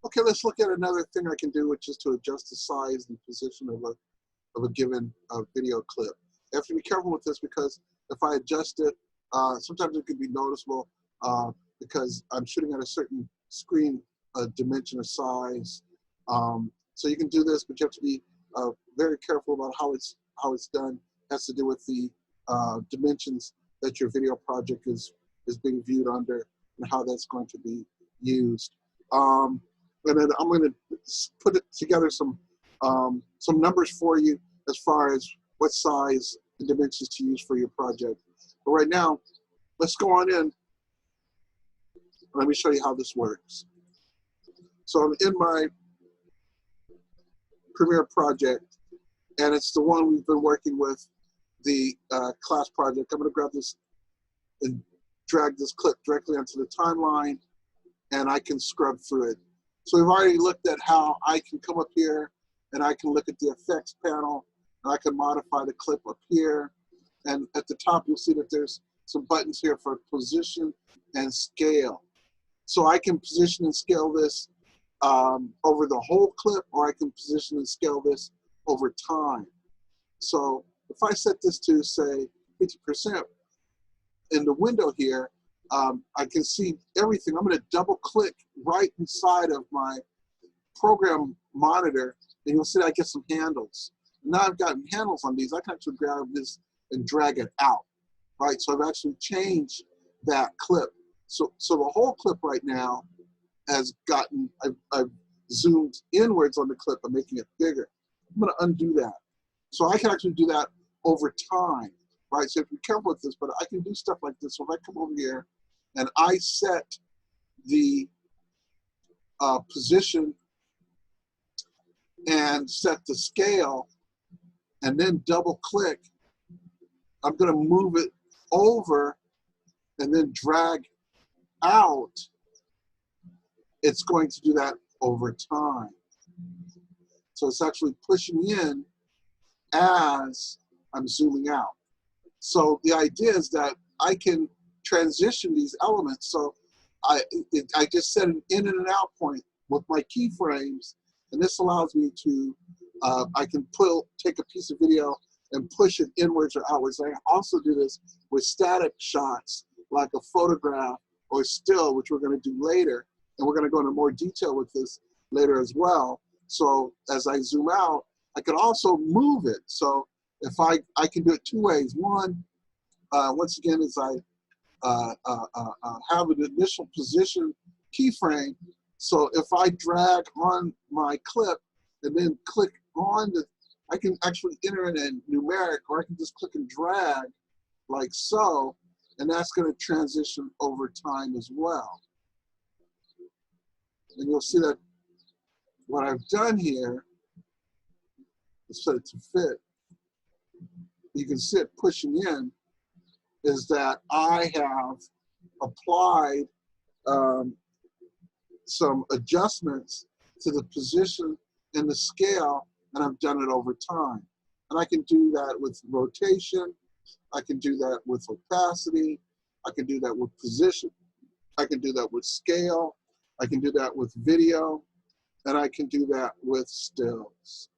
Okay, let's look at another thing I can do, which is to adjust the size and position of a given video clip. I have to be careful with this because if I adjust it, sometimes it can be noticeable because I'm shooting at a certain screen dimension or size. So you can do this, but you have to be very careful about how it's done. It has to do with the dimensions that your video project is being viewed under and how that's going to be used. And then I'm going to put it together some numbers for you as far as what size and dimensions to use for your project. But right now, let's go on in. Let me show you how this works. So I'm in my Premiere project, and it's the one we've been working with, the class project. I'm going to grab this and drag this clip directly onto the timeline, and I can scrub through it. So we've already looked at how I can come up here and I can look at the effects panel, and I can modify the clip up here. And at the top, you'll see that there's some buttons here for position and scale. So I can position and scale this over the whole clip, or I can position and scale this over time. So if I set this to, say, 50% in the window here, I can see everything. I'm going to double click right inside of my program monitor, and you'll see that I get some handles. Now I've gotten handles on these. I can actually grab this and drag it out, right? So I've actually changed that clip. So the whole clip right now has gotten, I've zoomed inwards on the clip and making it bigger. I'm going to undo that. So I can actually do that over time, right? So if you're careful with this, but I can do stuff like this. So if I come over here and I set the position and set the scale and then double click, I'm going to move it over and then drag out. It's going to do that over time. So it's actually pushing in as I'm zooming out. So the idea is that I can transition these elements. So I just set an in and an out point with my keyframes, and this allows me to, I can take a piece of video and push it inwards or outwards. I can also do this with static shots, like a photograph or still, which we're going to do later. And we're going to go into more detail with this later as well. So as I zoom out, I can also move it. So if I can do it two ways. One, once again, is I have an initial position keyframe. So if I drag on my clip and then click on the, I can actually enter in a numeric, or I can just click and drag like so, and that's going to transition over time as well. And you'll see that what I've done here is set it to fit. You can see it pushing in, is that I have applied some adjustments to the position and the scale, and I've done it over time. And I can do that with rotation. I can do that with opacity. I can do that with position. I can do that with scale. I can do that with video. And I can do that with stills.